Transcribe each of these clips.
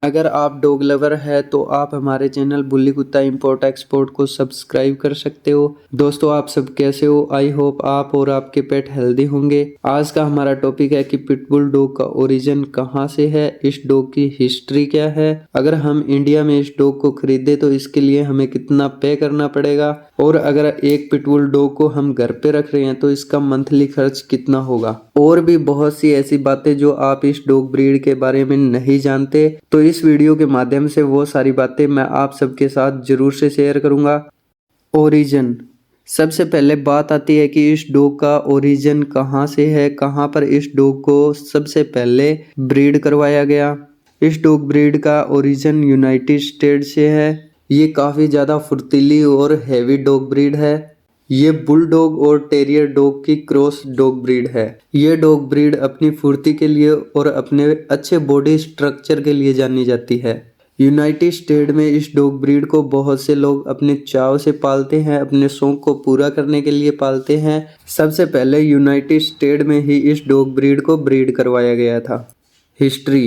अगर आप dog lover है तो आप हमारे चैनल बुल्ली कुत्ता इंपोर्ट एक्सपोर्ट को सब्सक्राइब कर सकते हो। दोस्तों, आप सब कैसे हो? आई होप आप और आपके पेट हेल्दी होंगे। आज का हमारा टॉपिक है कि पिटबुल डॉग का ओरिजिन कहाँ से है, इस डॉग की हिस्ट्री क्या है, अगर हम इंडिया में इस डॉग को खरीदे तो इसके लिए हमें कितना पे करना पड़ेगा, और अगर एक पिटबुल डॉग को हम घर पे रख रहे हैं तो इसका मंथली खर्च कितना होगा, और भी बहुत सी ऐसी बातें जो आप इस डॉग ब्रीड के बारे में नहीं जानते। तो इस वीडियो के माध्यम से वो सारी बातें मैं आप सबके साथ जरूर से शेयर करूंगा। ओरिजिन, सबसे पहले बात आती है कि इस डॉग का ओरिजिन कहाँ से है, कहाँ पर इस डॉग को सबसे पहले ब्रीड करवाया गया। इस डॉग ब्रीड का ओरिजिन यूनाइटेड स्टेट से है। ये काफ़ी ज़्यादा फुर्तीली और हैवी डॉग ब्रीड है। ये बुलडॉग और टेरियर डॉग की क्रॉस डॉग ब्रीड है। ये डॉग ब्रीड अपनी फुर्ती के लिए और अपने अच्छे बॉडी स्ट्रक्चर के लिए जानी जाती है। यूनाइटेड स्टेट में इस डॉग ब्रीड को बहुत से लोग अपने चाव से पालते हैं, अपने शौक को पूरा करने के लिए पालते हैं। सबसे पहले यूनाइटेड स्टेट में ही इस डॉग ब्रीड को ब्रीड करवाया गया था। हिस्ट्री,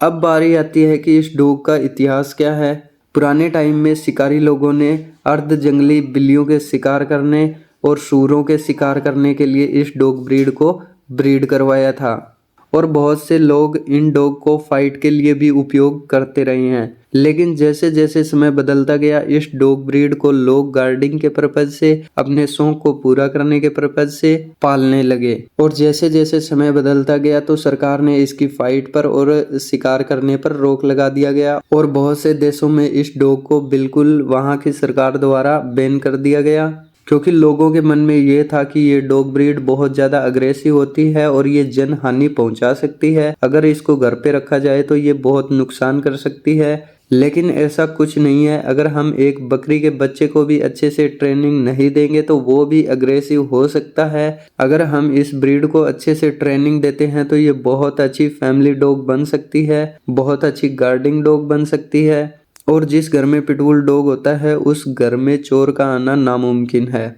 अब बारी आती है कि इस डॉग का इतिहास क्या है। पुराने टाइम में शिकारी लोगों ने अर्ध जंगली बिल्लियों के शिकार करने और सूरों के शिकार करने के लिए इस डॉग ब्रीड को ब्रीड करवाया था, और बहुत से लोग इन डॉग को फाइट के लिए भी उपयोग करते रहे हैं। लेकिन जैसे जैसे समय बदलता गया, इस डॉग ब्रीड को लोग गार्डिंग के पर्पज से, अपने शौक को पूरा करने के पर्पज से पालने लगे। और जैसे जैसे समय बदलता गया तो सरकार ने इसकी फाइट पर और शिकार करने पर रोक लगा दिया गया, और बहुत से देशों में इस डॉग को बिल्कुल वहां की सरकार द्वारा बैन कर दिया गया, क्योंकि लोगों के मन में ये था कि ये डॉग ब्रीड बहुत ज़्यादा अग्रेसिव होती है और ये जन हानि पहुंचा सकती है। अगर इसको घर पे रखा जाए तो ये बहुत नुकसान कर सकती है। लेकिन ऐसा कुछ नहीं है। अगर हम एक बकरी के बच्चे को भी अच्छे से ट्रेनिंग नहीं देंगे तो वो भी अग्रेसिव हो सकता है। अगर हम इस ब्रीड को अच्छे से ट्रेनिंग देते हैं तो ये बहुत अच्छी फैमिली डॉग बन सकती है, बहुत अच्छी गार्डिंग डॉग बन सकती है, और जिस घर में पिटबुल डॉग होता है उस घर में चोर का आना नामुमकिन है।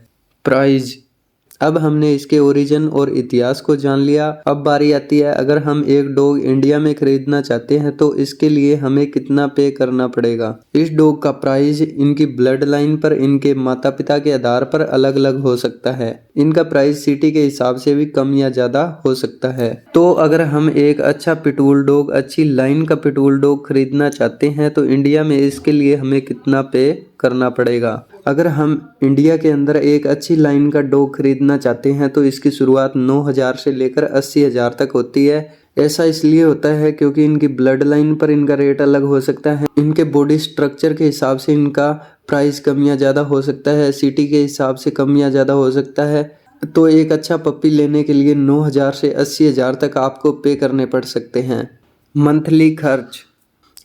प्राइज, अब हमने इसके ओरिजिन और इतिहास को जान लिया। अब बारी आती है, अगर हम एक डॉग इंडिया में खरीदना चाहते हैं तो इसके लिए हमें कितना पे करना पड़ेगा। इस डॉग का प्राइस इनकी ब्लड लाइन पर, इनके माता पिता के आधार पर अलग अलग हो सकता है। इनका प्राइस सिटी के हिसाब से भी कम या ज्यादा हो सकता है। तो अगर हम एक अच्छा पिटबुल डॉग, अच्छी लाइन का पिटबुल डॉग खरीदना चाहते हैं तो इंडिया में इसके लिए हमें कितना पे करना पड़ेगा। अगर हम इंडिया के अंदर एक अच्छी लाइन का डॉग खरीदना चाहते हैं तो इसकी शुरुआत 9,000 से लेकर 80,000 तक होती है। ऐसा इसलिए होता है क्योंकि इनकी ब्लड लाइन पर इनका रेट अलग हो सकता है। इनके बॉडी स्ट्रक्चर के हिसाब से इनका प्राइस कम या ज़्यादा हो सकता है, सिटी के हिसाब से कम या ज़्यादा हो सकता है। तो एक अच्छा पप्पी लेने के लिए 9,000 से 80,000 तक आपको पे करने पड़ सकते हैं। मंथली खर्च,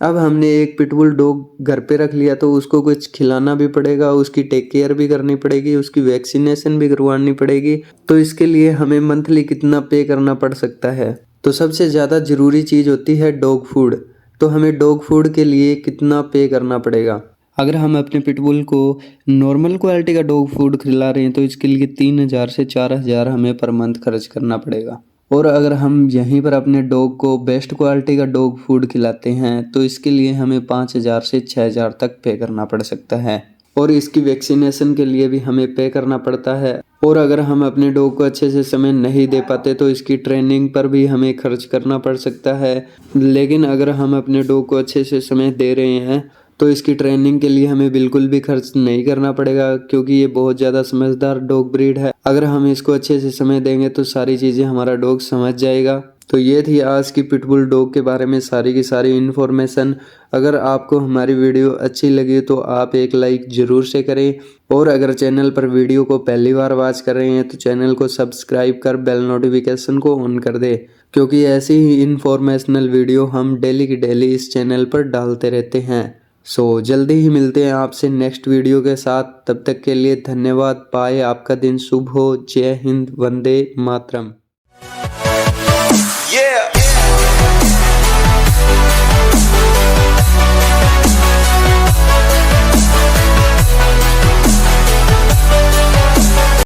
अब हमने एक पिटबुल डॉग घर पे रख लिया तो उसको कुछ खिलाना भी पड़ेगा, उसकी टेक केयर भी करनी पड़ेगी, उसकी वैक्सीनेशन भी करवानी पड़ेगी। तो इसके लिए हमें मंथली कितना पे करना पड़ सकता है। तो सबसे ज़्यादा ज़रूरी चीज़ होती है डॉग फूड। तो हमें डॉग फूड के लिए कितना पे करना पड़ेगा। अगर हम अपने पिटबुल को नॉर्मल क्वालिटी का डॉग फूड खिला रहे हैं तो इसके लिए 3,000 से 4,000 हमें पर मंथ खर्च करना पड़ेगा। और अगर हम यहीं पर अपने डॉग को बेस्ट क्वालिटी का डॉग फूड खिलाते हैं तो इसके लिए हमें 5,000 से 6,000 तक पे करना पड़ सकता है, और इसकी वैक्सीनेशन के लिए भी हमें पे करना पड़ता है। और अगर हम अपने डॉग को अच्छे से समय नहीं दे पाते तो इसकी ट्रेनिंग पर भी हमें खर्च करना पड़ सकता है। लेकिन अगर हम अपने डॉग को अच्छे से समय दे रहे हैं तो इसकी ट्रेनिंग के लिए हमें बिल्कुल भी खर्च नहीं करना पड़ेगा, क्योंकि ये बहुत ज़्यादा समझदार डॉग ब्रीड है। अगर हम इसको अच्छे से समय देंगे तो सारी चीज़ें हमारा डॉग समझ जाएगा। तो ये थी आज की पिटबुल डॉग के बारे में सारी की सारी इन्फॉर्मेशन। अगर आपको हमारी वीडियो अच्छी लगी तो आप एक लाइक ज़रूर से करें, और अगर चैनल पर वीडियो को पहली बार वॉच कर रहे हैं तो चैनल को सब्सक्राइब कर बेल नोटिफिकेशन को ऑन कर दे, क्योंकि ऐसी ही इन्फॉर्मेशनल वीडियो हम डेली की डेली इस चैनल पर डालते रहते हैं। सो जल्दी ही मिलते हैं आपसे नेक्स्ट वीडियो के साथ। तब तक के लिए धन्यवाद। बाय। आपका दिन शुभ हो। जय हिंद, वंदे मातरम।